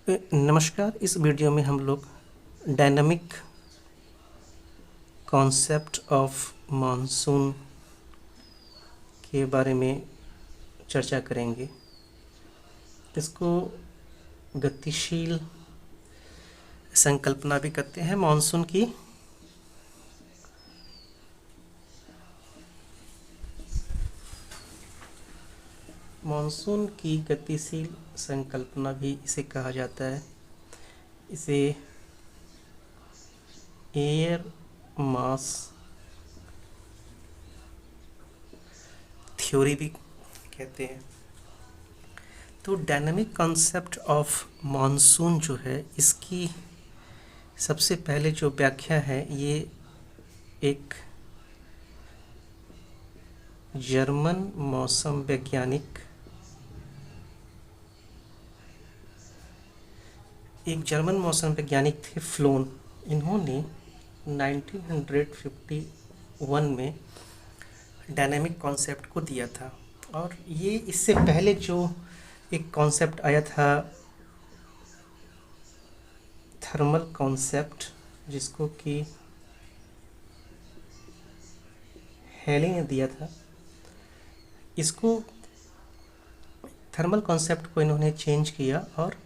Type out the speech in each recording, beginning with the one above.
नमस्कार। इस वीडियो में हम लोग डायनामिक कॉन्सेप्ट ऑफ मानसून के बारे में चर्चा करेंगे। इसको गतिशील संकल्पना भी कहते हैं। मानसून की गतिशील संकल्पना भी इसे कहा जाता है। इसे एयर मास थ्योरी भी कहते हैं। तो डायनामिक कॉन्सेप्ट ऑफ मानसून जो है, इसकी सबसे पहले जो व्याख्या है, ये एक जर्मन मौसम वैज्ञानिक थे, फ्लोन। इन्होंने 1951 में डायनामिक कॉन्सेप्ट को दिया था। और ये इससे पहले जो एक कॉन्सेप्ट आया था, थर्मल कॉन्सेप्ट, जिसको कि हेली ने दिया था, इसको थर्मल कॉन्सेप्ट को इन्होंने चेंज किया और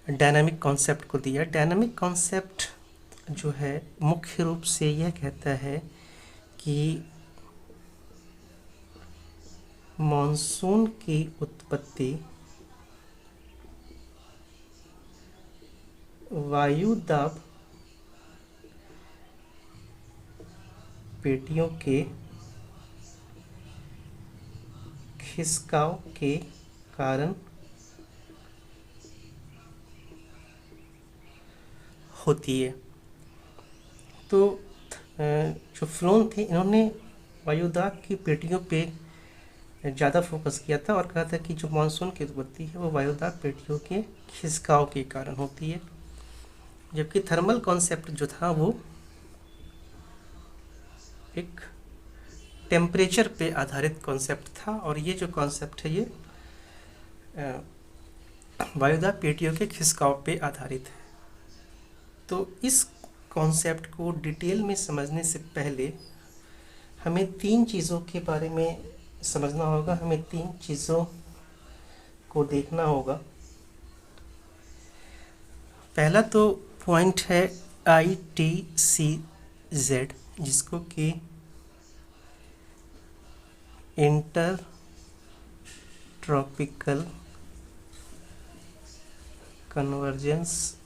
डायनामिक कॉन्सेप्ट को दिया। डायनामिक कॉन्सेप्ट जो है मुख्य रूप से यह कहता है कि मॉनसून की उत्पत्ति वायु दाब पेटियों के खिसकाव के कारण होती है। तो जो फ्लोन थे, इन्होंने वायुदाब की पेटियों पे ज़्यादा फोकस किया था और कहा था कि जो मानसून की उत्पत्ति है वो वायुदाब पेटियों के खिसकाव के कारण होती है। जबकि थर्मल कॉन्सेप्ट जो था वो एक टेम्परेचर पे आधारित कॉन्सेप्ट था, और ये जो कॉन्सेप्ट है ये वायुदाब पेटियों के खिसकाव पे आधारित है। तो इस कॉन्सेप्ट को डिटेल में समझने से पहले हमें 3 चीज़ों के बारे में समझना होगा। हमें 3 चीज़ों को देखना होगा। पहला तो पॉइंट है ITCZ, जिसको कि इंटर ट्रॉपिकल कन्वर्जेंस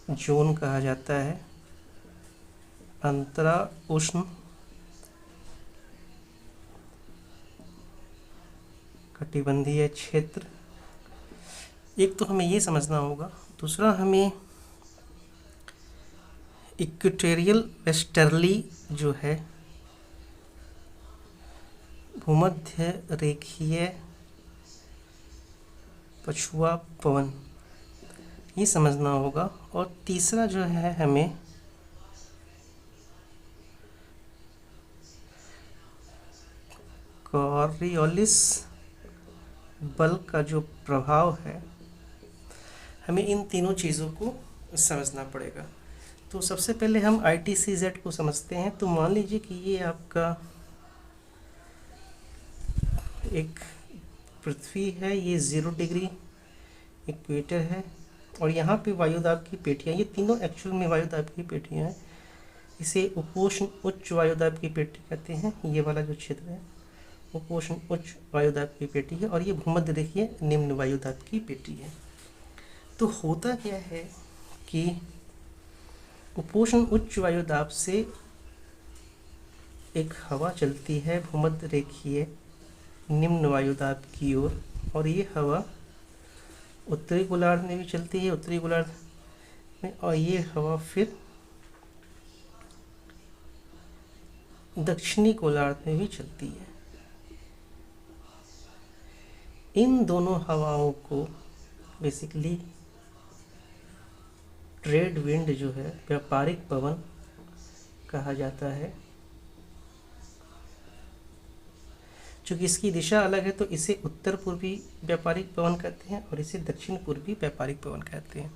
जोन कहा जाता है। अंतरा उष्ण कटिबंधीय क्षेत्र। एक तो हमें ये समझना होगा। दूसरा, हमें इक्वेटोरियल वेस्टर्ली जो है भूमध्य रेखीय पछुआ पवन, ये समझना होगा। और तीसरा जो है, हमें कॉरियोलिस बल का जो प्रभाव है, हमें इन तीनों चीज़ों को समझना पड़ेगा। तो सबसे पहले हम ITCZ को समझते हैं। तो मान लीजिए कि ये आपका एक पृथ्वी है, ये 0 डिग्री इक्वेटर है, और यहाँ पे वायुदाब की पेटियाँ, ये तीनों एक्चुअल में वायुदाब की पेटियाँ हैं। इसे उपोष्ण उच्च वायुदाब की पेटी कहते हैं। ये वाला जो क्षेत्र है उपोष्ण उच्च वायुदाब की पेटी है, और ये भूमध्य रेखीय निम्न वायुदाब की पेटी है। तो होता क्या है कि उपोष्ण उच्च वायुदाब से एक हवा चलती है भूमध्य रेखीय निम्न वायुदाब की ओर, और ये हवा उत्तरी गोलार्ध में भी चलती है, उत्तरी गोलार्ध में, और ये हवा फिर दक्षिणी गोलार्ध में भी चलती है। इन दोनों हवाओं को बेसिकली ट्रेड विंड जो है, व्यापारिक पवन कहा जाता है। चूँकि इसकी दिशा अलग है तो इसे उत्तर पूर्वी व्यापारिक पवन कहते हैं और इसे दक्षिण पूर्वी व्यापारिक पवन कहते हैं।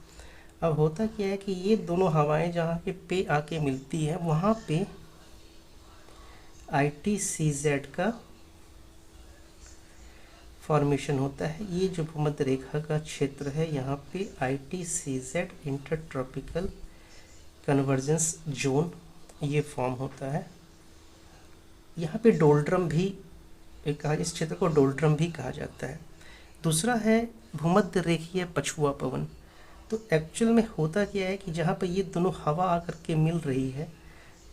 अब होता क्या है कि ये दोनों हवाएं जहाँ पे आके मिलती हैं वहाँ पे ITCZ का फॉर्मेशन होता है। ये जो भूमध्य रेखा का क्षेत्र है यहाँ पे ITCZ inter tropical convergence zone ये फॉर्म होता है। यहाँ पे डोल्ड्रम भी कहा, इस क्षेत्र को डोल्ड्रम भी कहा जाता है। दूसरा है भूमध्य रेखीय पछुआ पवन। तो एक्चुअल में होता क्या है कि जहाँ पे ये दोनों हवा आकर के मिल रही है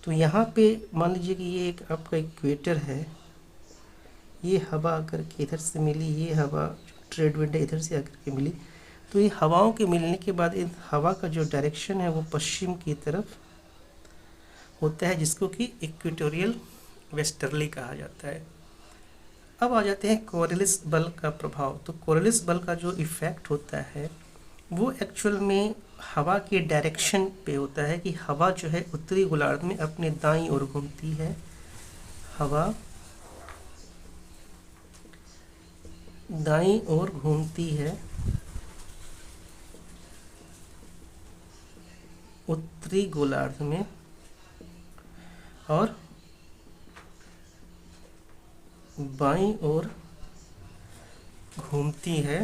तो यहाँ पे मान लीजिए कि ये एक आपका इक्वेटर है, ये हवा आकर के इधर से मिली, ये हवा ट्रेड विंड इधर से आकर के मिली, तो ये हवाओं के मिलने के बाद इन हवा का जो डायरेक्शन है वो पश्चिम की तरफ होता है, जिसको कि इक्वेटोरियल वेस्टर्ली कहा जाता है। अब आ जाते हैं कोरियलिस बल का प्रभाव। तो कोरियलिस बल का जो इफ़ेक्ट होता है वो एक्चुअल में हवा के डायरेक्शन पे होता है कि हवा जो है उत्तरी गोलार्ध में अपने दाईं ओर घूमती है। हवा दाईं ओर घूमती है उत्तरी गोलार्ध में और बाईं ओर घूमती है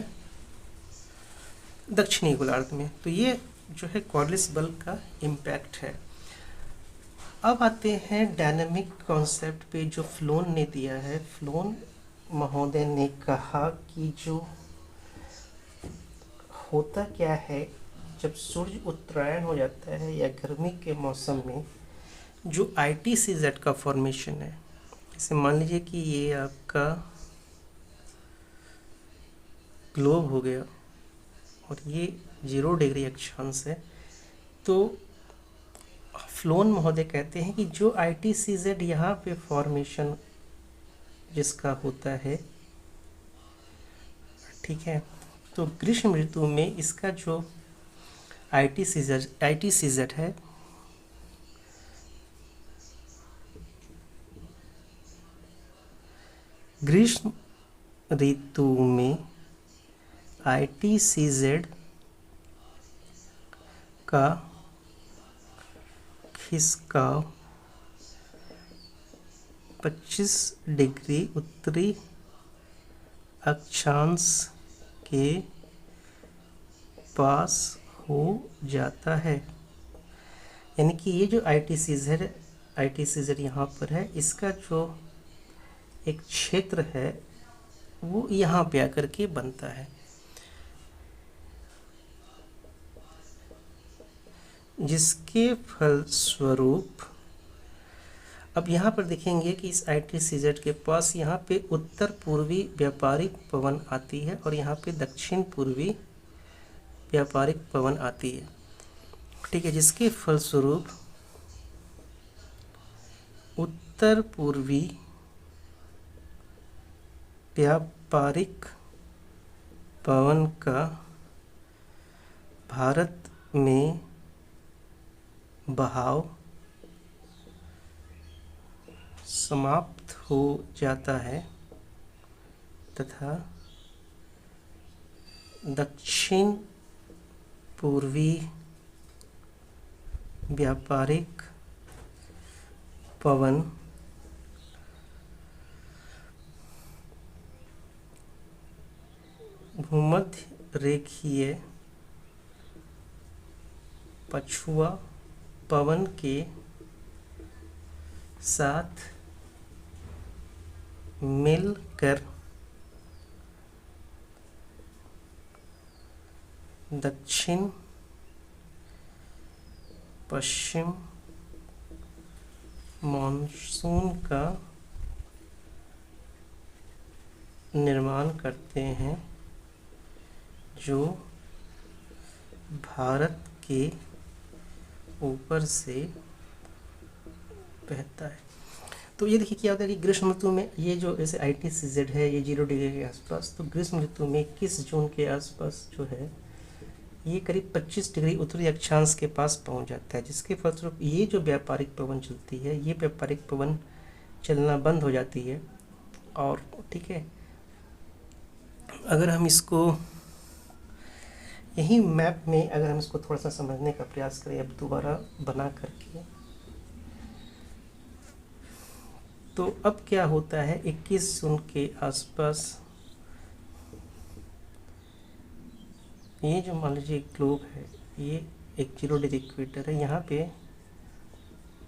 दक्षिणी गोलार्ध में। तो ये जो है कोरियलिस बल का इम्पैक्ट है। अब आते हैं डायनामिक कॉन्सेप्ट पे जो फ्लोन ने दिया है। फ्लोन महोदय ने कहा कि जो होता क्या है जब सूर्य उत्तरायण हो जाता है या गर्मी के मौसम में जो ITCZ का फॉर्मेशन है, जैसे मान लीजिए कि ये आपका ग्लोब हो गया और ये 0 डिग्री अक्षांश है, तो फ्लोन महोदय कहते हैं कि जो ITCZ यहाँ पे फॉर्मेशन जिसका होता है, ठीक है, तो ग्रीष्म ऋतु में इसका जो ITCZ है ग्रीष्म ऋतु में ITCZ का खिसकाव 25 डिग्री उत्तरी अक्षांश के पास हो जाता है। यानी कि ये जो ITCZ यहाँ पर है, इसका जो एक क्षेत्र है वो यहाँ पे आकर के बनता है, जिसके फलस्वरूप अब यहाँ पर देखेंगे कि इस ITCZ के पास यहाँ पे उत्तर पूर्वी व्यापारिक पवन आती है और यहाँ पे दक्षिण पूर्वी व्यापारिक पवन आती है, ठीक है, जिसके फलस्वरूप उत्तर पूर्वी व्यापारिक पवन का भारत में बहाव समाप्त हो जाता है तथा दक्षिण पूर्वी व्यापारिक पवन भूमध्य रेखीय पछुआ पवन के साथ मिलकर दक्षिण पश्चिम मॉनसून का निर्माण करते हैं, जो भारत के ऊपर से बहता है। तो ये देखिए क्या होता है कि ग्रीष्म ऋतु में ये जो जैसे ITCZ है ये 0 डिग्री के आसपास, तो ग्रीष्म ऋतु में 21 जून के आसपास जो है ये करीब 25 डिग्री उत्तरी अक्षांश के पास पहुंच जाता है, जिसके फलस्वरूप ये जो व्यापारिक पवन चलती है ये व्यापारिक पवन चलना बंद हो जाती है और ठीक है, अगर हम इसको यही मैप में अगर हम इसको थोड़ा सा समझने का प्रयास करें अब दोबारा बना करके, तो अब क्या होता है 21 जून के आसपास ये जो मान लीजिए ग्लोब है, ये एक 0 डिग्री इक्वेटर है, यहाँ पे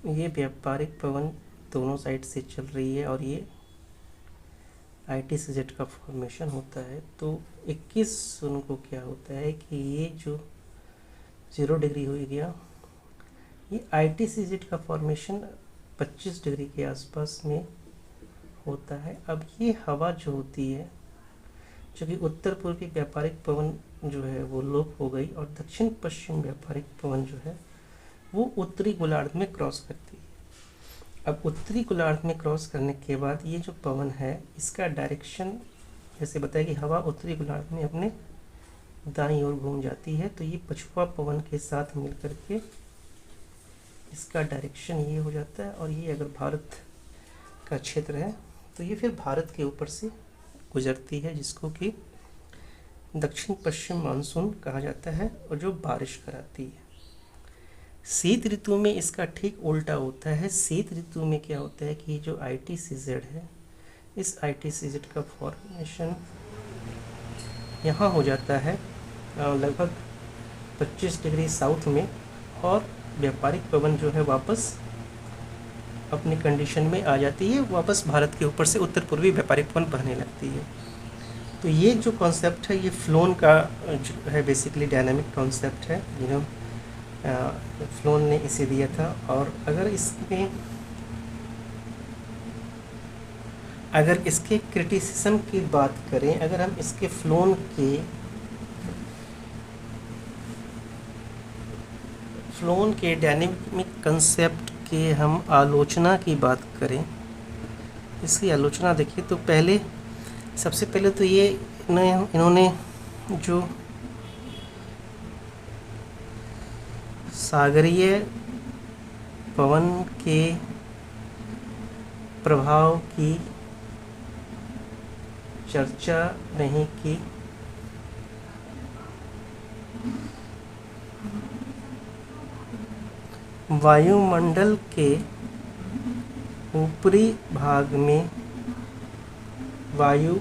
ये व्यापारिक पवन दोनों साइड से चल रही है और ये ITCZ का फॉर्मेशन होता है। तो 21 जून को क्या होता है कि ये जो 0 डिग्री हो गया, ये ITCZ का फॉर्मेशन 25 डिग्री के आसपास में होता है। अब ये हवा जो होती है, जो कि उत्तर पूर्वी व्यापारिक पवन जो है वो लोप हो गई और दक्षिण पश्चिम व्यापारिक पवन जो है वो उत्तरी गोलार्ध में क्रॉस करती है। अब उत्तरी गोलार्ध में क्रॉस करने के बाद ये जो पवन है इसका डायरेक्शन, जैसे बताया कि हवा उत्तरी गोलार्ध में अपने दाईं ओर घूम जाती है, तो ये पछुआ पवन के साथ मिल करके इसका डायरेक्शन ये हो जाता है। और ये अगर भारत का क्षेत्र है तो ये फिर भारत के ऊपर से गुजरती है, जिसको कि दक्षिण पश्चिम मानसून कहा जाता है और जो बारिश कराती है। शीत ऋतु में इसका ठीक उल्टा होता है। शीत ऋतु में क्या होता है कि जो ITCZ है, इस ITCZ का फॉर्मेशन यहाँ हो जाता है लगभग 25 डिग्री साउथ में, और व्यापारिक पवन जो है वापस अपनी कंडीशन में आ जाती है, वापस भारत के ऊपर से उत्तर पूर्वी व्यापारिक पवन बहने लगती है। तो ये जो कॉन्सेप्ट है ये फ्लोन का जो है बेसिकली डायनामिक कॉन्सेप्ट है, यू नो फ्लोन ने इसे दिया था। और अगर इसके क्रिटिसिज्म की बात करें, अगर हम इसके फ्लोन के डायनामिक कंसेप्ट के हम आलोचना की बात करें, इसकी आलोचना देखिए तो सबसे पहले तो ये इन्होंने जो सागरीय पवन के प्रभाव की चर्चा नहीं की। वायुमंडल के ऊपरी भाग में वायु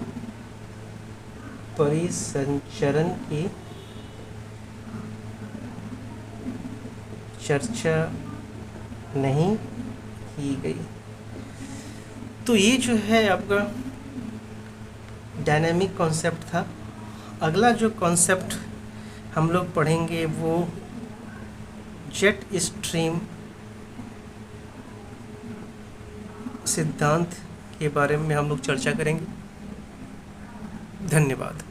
परिसंचरण की चर्चा नहीं की गई। तो ये जो है आपका डायनामिक कॉन्सेप्ट था। अगला जो कॉन्सेप्ट हम लोग पढ़ेंगे वो जेट स्ट्रीम सिद्धांत के बारे में हम लोग चर्चा करेंगे। धन्यवाद।